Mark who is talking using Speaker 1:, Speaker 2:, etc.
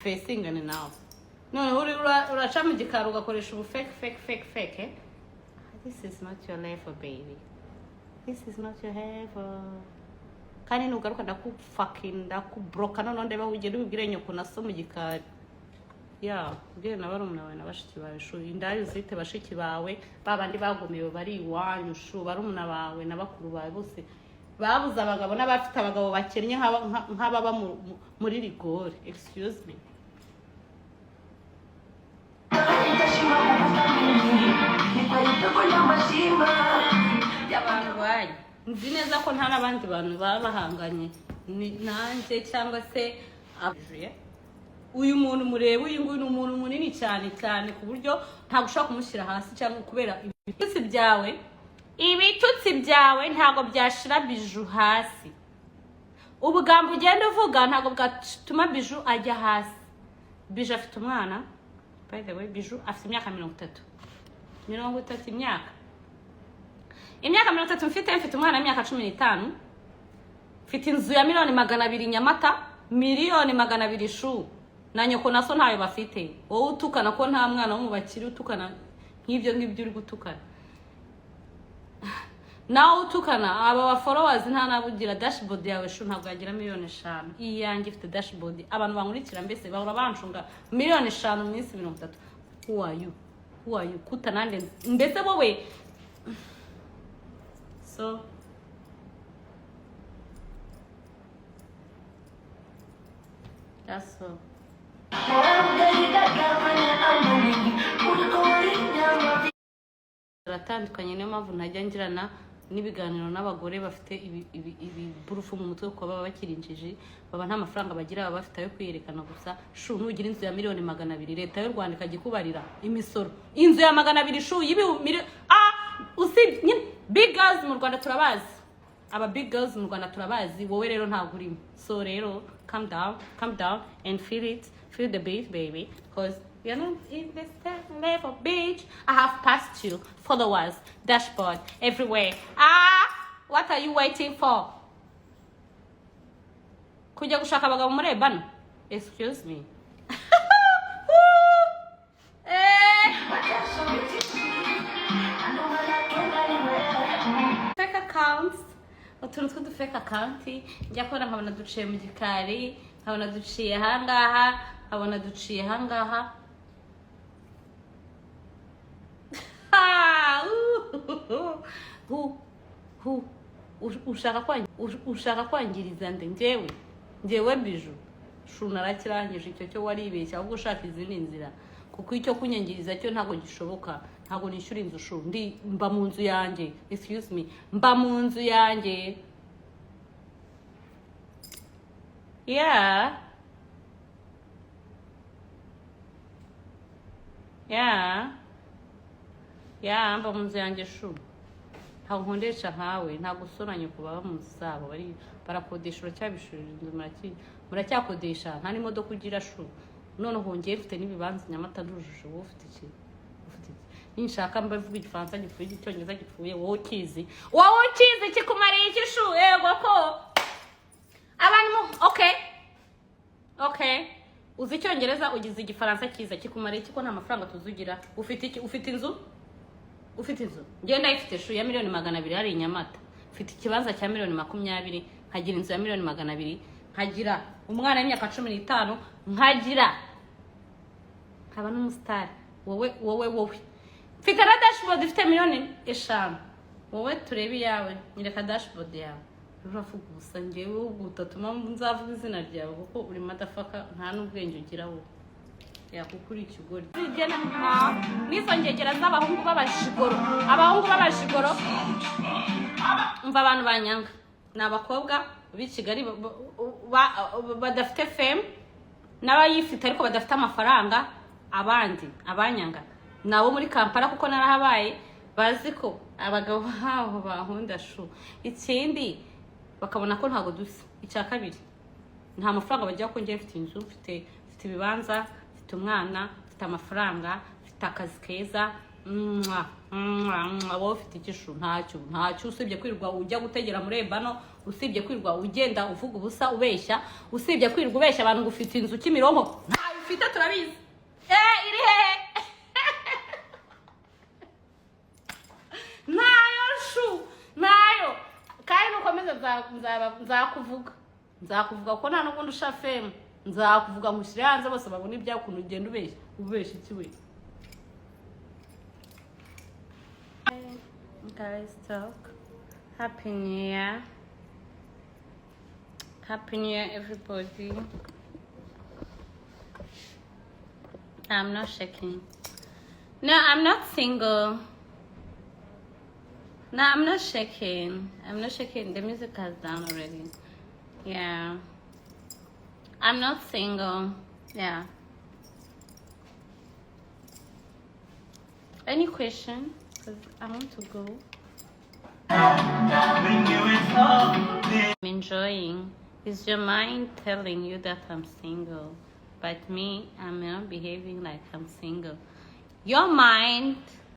Speaker 1: facing and now none uraca mu gikaro ugakoresha ubu fake this is not your level baby, this is not your level. Kandi nugaruka ndakubroka none ndeba ugenda ubibwire nyoko naso mu gikari ya ubwire nabarumuna bawe nabashiki bawe shu indari uzite bashiki bawe babandi bagomewe bari iwanyu shu barumuna bawe nabakuru bawe bose babuza abagabo n'abafite abagabo bakennye nk'ababa muri rigore. Excuse me. Yabantu bayi nzi neza ko nta nabandi bantu baba bahanganye nanjye cyangwa se avuye uyu muntu murebe uyu nguyu umuntu munini cyane ku buryo nta gushaka kumushyira hasi cyangwa kubera ibitutsi byawe ntago byashira Bijou hasi. Ubugambo ugenda uvuga ntago bwatuma Bijou ajya hasi. Bijou afite umwana, by the way Bijou afite imyaka 30 imyaka 30 mfite umwana w'imyaka 15, mfite inzu ya $200,000 Nyamata, $200,000 shu na nyoko naso ntayo bafite. Wowe utukana ko nta mwana wo mubakiri utukana nk'ibyo uri gutukana. Nawe utukana aba followers nta nabugira dashboard yawe shu ntabwo yagira $5,000,000. Iyanjye ifite dashboard abantu bankurikira mbese bahora banshunga $5,000,000 mu minsi 30. Who are you kutanande mbese wowe so that's all. Ratandukanye niyo mpamvu ntajya ngirana n'ibiganiro n'abagore bafite ibi burufu mu mutwe ko baba bakirinjije baba nta mafaranga bagira baba bafite ayo kwiyerekana gusa shu nugira inzu ya $200,000 leta y'u Rwanda ikagikubarira imisoro inzu ya $200,000 shu usibye big girls mu Rwanda turabazi aba big girls mu Rwanda turabazi wowe rero ntabwo urimo. So rero calm down and feel the beat baby because you're not in the same level, bitch. I have passed you, followers, dashboard, everywhere. What are you waiting for? Kujya gushaka abagabo muri bano? Excuse me. Fake accounts. Utuntu tw'udu fake account. Njya kubona nkabona duciye mu gikari, nkabona duciye hangaha, nkabona duciye hangaha. Ushaka kwangiriza njyewe Bijou shu narakirangije icyo cyo waribeshya ahubwo ushaka izindi nzira kuko icyo kunyangiriza cyo ntago gishoboka ntago nishyura inzu shu mba mu nzu yanjye. Excuse me, mba mu nzu yanjye. Yeah mba mu nzu yanjye shu ntago nkondesha nkawe ntago usoranye kubaba mu nzu zabo bari barakodesha uracyabishurira inzu muracyakodesha nta n'imodoka ugira shu none hongeye mfite n'ibibanza Nyamata ndujuje wowe ufite iki ninshaka mbavuga igifaransa gipfuye icyongereza gipfuye wowe ukizi kikumariye iki shu yego ko abantu okay uzi icyongereza ugize igifaransa kiza kikumariye iki ko nta mafaranga tuzugira ufite inzu ngenda ifite shu ya $200,000 ari Nyamata, mfite ikibanza cya $20,000 nkagira inzu ya $200,000 nkagira umwana w'imyaka 15 nkagira nkaba n'umustar wowe mfite na dashboard ifite $5,000,000 wowe turebe yawe nyereka dashboard yawe uravuga gusa ngewe ugutatuma nzavuga izina ryawe kuko uri madafaka nta n'ubwenge ugira wowe yakukuri ikigori zigena nizo ngegera z'abahungu babashigoro umva abantu banyanga n'abakobwa b'Ikigali badafite fame n'abayifite ariko badafite amafaranga abanyanga nabo muri Kampala kuko narahabaye bazi ko abagabo habo bahunda shu ikindi bakabona ko ntago dusa. Icya kabiri nta mafaranga bajya ko ngiye mfite inzu mfite ibibanza umwana mfite amafaranga mfite akazi keza wowe ufite igishu ntacyo usibye kwirirwa ujya gutegera muri bano usibye kwirirwa ugenda uvuga ubusa ubeshya usibye kwirirwa ubeshya abantu ngo ufite inzu Kimironko ntayo ufite turabizi iri hehe nayo shu nayo kandi nukomeza nzakuvuga ko nta n'ubundi usha fame nzakuvuga ngushyire hanze bose babona ibyakuntu ugenda ubeshya iki we. Guys, talk. Happy New Year. Happy New Year, everybody. I'm not shaking. No, I'm not single. No, I'm not shaking. I'm not shaking. The music has done already. Yeah. I'm not single. Yeah. Any question? Because I want to go. I'm enjoying. Is your mind telling you that I'm single? But me, I'm not behaving like I'm single. Your mind